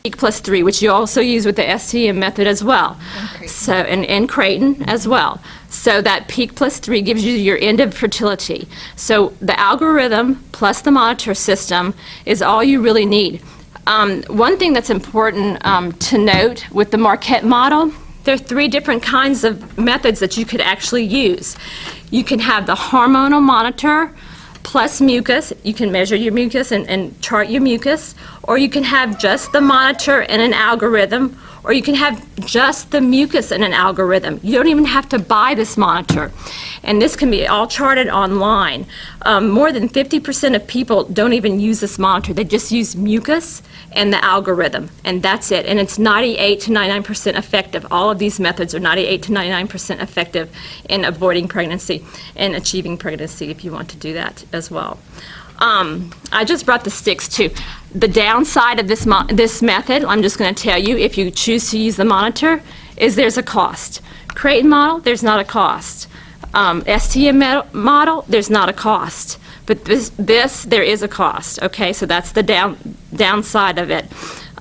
peak plus 3, which you also use with the STM method as well. So, and Creighton as well. So that peak plus 3 gives you your end of fertility. So the algorithm plus the monitor system is all you really need. One thing that's important to note with the Marquette model, there are 3 different kinds of methods that you could actually use. You can have the hormonal monitor plus mucus. You can measure your mucus and chart your mucus, or you can have just the monitor and an algorithm, or you can have just the mucus and an algorithm. You don't even have to buy this monitor. And this can be all charted online. More than 50% of people don't even use this monitor. They just use mucus and the algorithm, and that's it. And it's 98 to 99% effective. All of these methods are 98 to 99% effective in avoiding pregnancy and achieving pregnancy if you want to do that as well. I just brought the sticks too. The downside of this method, I'm just going to tell you, if you choose to use the monitor, is there's a cost. Creighton model, there's not a cost. STM model, there's not a cost. But this there is a cost, okay? So that's the downside of it.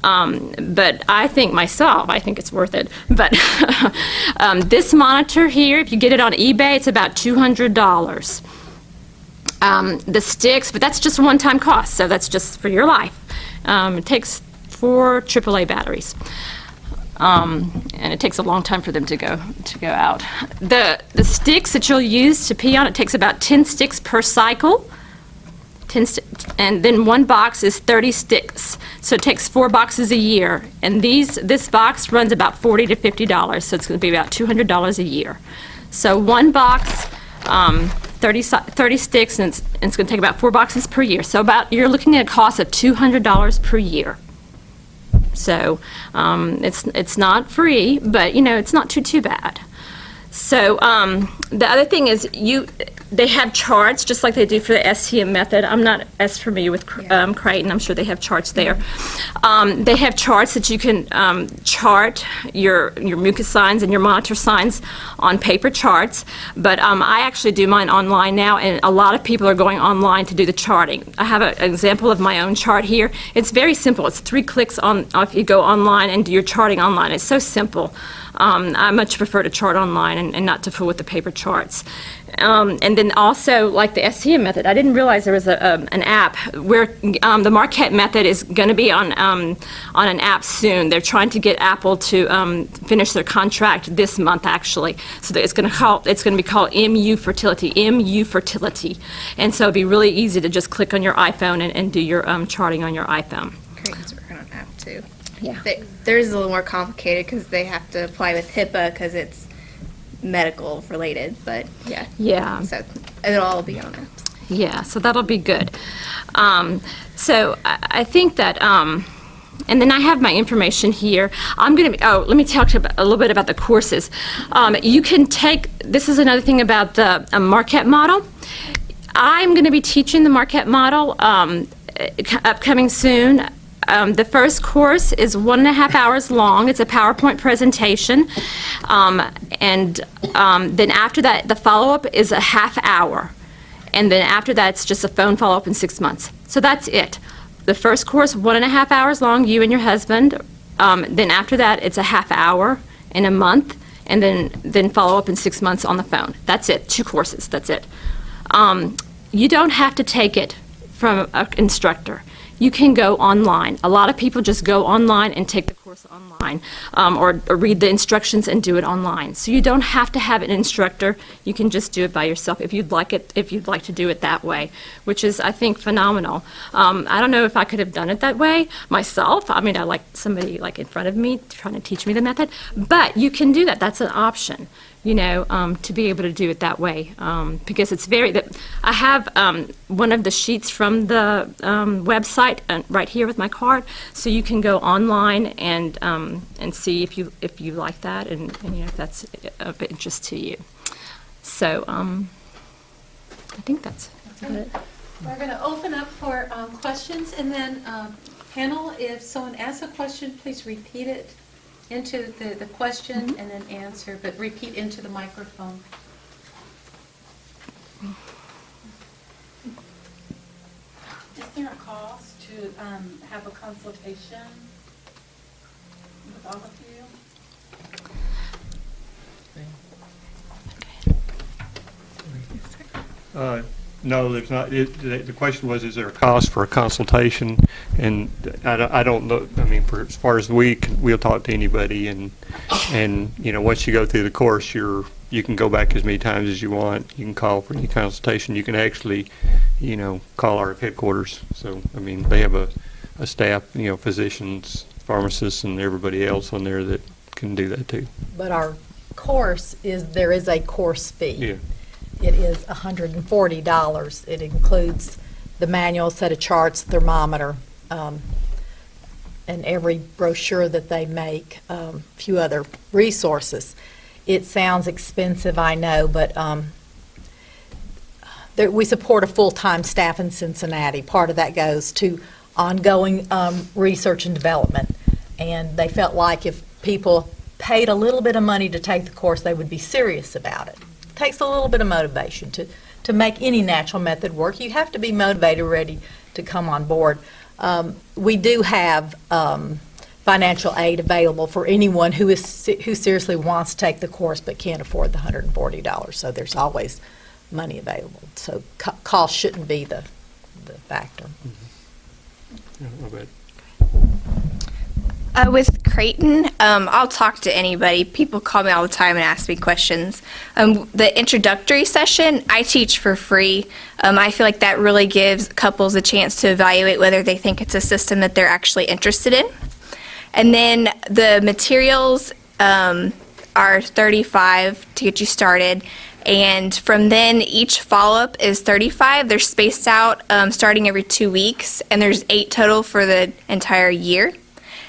But I think it's worth it. But this monitor here, if you get it on eBay, it's about $200. The sticks, but that's just a one-time cost, so that's just for your life. It takes 4 AAA batteries. And it takes a long time for them to go out. The sticks that you'll use to pee on, it takes about 10 sticks per cycle. And then one box is 30 sticks. So it takes 4 boxes a year. And this box runs about $40 to $50, so it's going to be about $200 a year. So one box, 30 sticks, and it's going to take about 4 boxes per year. So you're looking at a cost of $200 per year. So it's not free, but it's not too bad. So the other thing is they have charts just like they do for the STM method. I'm not as familiar with Creighton. I'm sure they have charts there. They have charts that you can chart your mucus signs and your monitor signs on paper charts. But I actually do mine online now, and a lot of people are going online to do the charting. I have an example of my own chart here. It's very simple. It's 3 clicks on if you go online and do your charting online. It's so simple. I much prefer to chart online and not to fool with the paper charts. And then also, like the STM method, I didn't realize there was an app where the Marquette method is going to be on an app soon. They're trying to get Apple to finish their contract this month, actually. So it's going to be called MU Fertility, and so it'd be really easy to just click on your iPhone and do your charting on your iPhone. Creighton's working on an app too. Yeah. Theirs is a little more complicated because they have to apply with HIPAA because it's medical related, but yeah. Yeah. So it'll all be on apps. Yeah, so that'll be good. So I think that, and then I have my information here. I'm going to, let me talk to you a little bit about the courses. You can take, this is another thing about the Marquette model. I'm going to be teaching the Marquette model upcoming soon. The first course is 1.5 hours long. It's a PowerPoint presentation. And then after that, the follow-up is a half hour. And then after that, it's just a phone follow-up in 6 months. So that's it. The first course, 1.5 hours long, you and your husband. Then after that, it's a half hour in a month. And then follow-up in 6 months on the phone. That's it. 2 courses. That's it. You don't have to take it from an instructor. You can go online. A lot of people just go online and take the course online, or read the instructions and do it online. So you don't have to have an instructor. You can just do it by yourself if you'd like to do it that way, which is, I think, phenomenal. I don't know if I could have done it that way myself. I mean, I like somebody like in front of me trying to teach me the method, but you can do that. That's an option. To be able to do it that way, because it's I have one of the sheets from the website right here with my card, so you can go online and see if you like that and if that's of interest to you. So I think that's about it. We're going to open up for questions, and then panel, if someone asks a question, please repeat it into the question and then answer, but repeat into the microphone. Is there a cost to to have a consultation with all of you? No, there's not. The question was, is there a cost for a consultation? And I don't know. I mean, as far as we'll talk to anybody, and once you go through the course, you can go back as many times as you want. You can call for any consultation. You can actually, call our headquarters. So, I mean, they have a staff, physicians, pharmacists, and everybody else on there that can do that too. But our course there is a course fee. Yeah. It is $140. It includes the manual, set of charts, thermometer, and every brochure that they make, a few other resources. It sounds expensive, I know, but we support a full-time staff in Cincinnati. Part of that goes to ongoing research and development. And they felt like if people paid a little bit of money to take the course, they would be serious about it. Takes a little bit of motivation to make any natural method work. You have to be motivated, ready to come on board. We do have financial aid available for anyone who seriously wants to take the course but can't afford the $140. So there's always money available. So cost shouldn't be the factor. Yeah, no bad. With Creighton, I'll talk to anybody. People call me all the time and ask me questions. The introductory session, I teach for free. I feel like that really gives couples a chance to evaluate whether they think it's a system that they're actually interested in. And then the materials are $35 to get you started. And from then, each follow-up is $35. They're spaced out starting every 2 weeks, and there's 8 total for the entire year.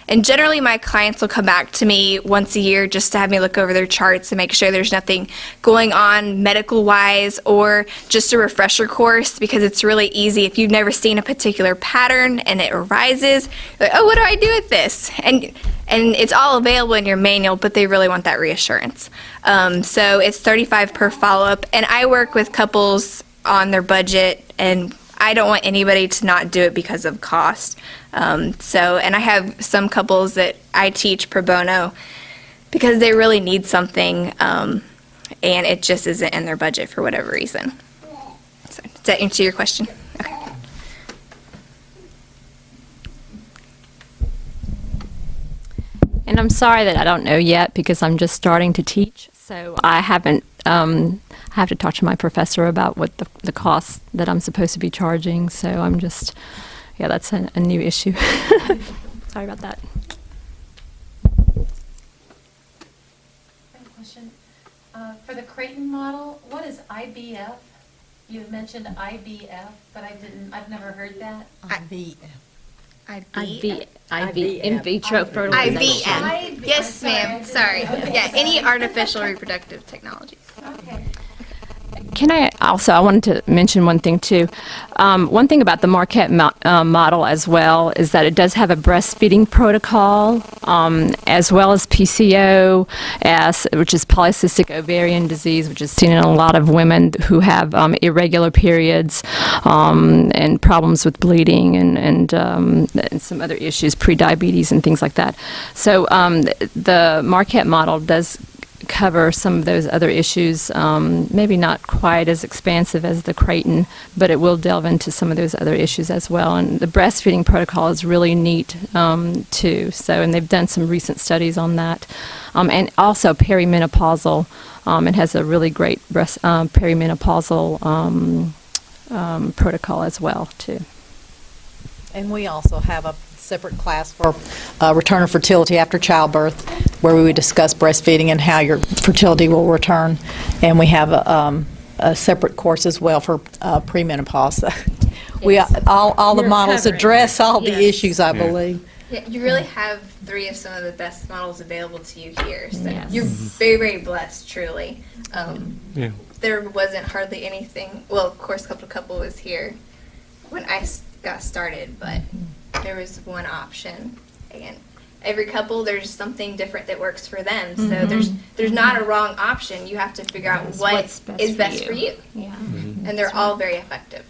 And generally, my clients will come back to me once a year just to have me look over their charts and make sure there's nothing going on medical-wise, or just a refresher course, because it's really easy. If you've never seen a particular pattern and it arises, you're like, oh, what do I do with this? And it's all available in your manual, but they really want that reassurance. So it's $35 per follow-up, and I work with couples on their budget, and I don't want anybody to not do it because of cost. And I have some couples that I teach pro bono because they really need something, and it just isn't in their budget for whatever reason. So, does that answer your question? Okay. And I'm sorry that I don't know yet because I'm just starting to teach. So I haven't, I have to talk to my professor about what the costs that I'm supposed to be charging. So I'm just, yeah, that's a new issue. Sorry about that. Question. For the Creighton model, what is IBF? You had mentioned IBF, but I've never heard that. IV, in vitro fertilization. IVF. Yes, ma'am. Sorry. Yeah, any artificial reproductive technology. Okay. Can I wanted to mention one thing too. One thing about the Marquette model as well is that it does have a breastfeeding protocol, as well as PCOS, which is polycystic ovarian disease, which is seen in a lot of women who have irregular periods and problems with bleeding and some other issues, prediabetes and things like that. So the Marquette model does cover some of those other issues, maybe not quite as expansive as the Creighton, but it will delve into some of those other issues as well. And the breastfeeding protocol is really neat too. So, and they've done some recent studies on that. And also perimenopausal, it has a really great perimenopausal protocol as well too. And we also have a separate class for return of fertility after childbirth, where we would discuss breastfeeding and how your fertility will return. And we have a separate course as well for premenopause. All the models address all the issues, I believe. Yeah, you really have 3 of some of the best models available to you here. So Yes. you're very, very blessed, truly. Yeah. There wasn't hardly anything. Well, of course, Couple was here when I got started, but there was one option, and every couple, there's something different that works for them. So there's not a wrong option. You have to figure out what What's is best for you. Yeah. And they're all very effective.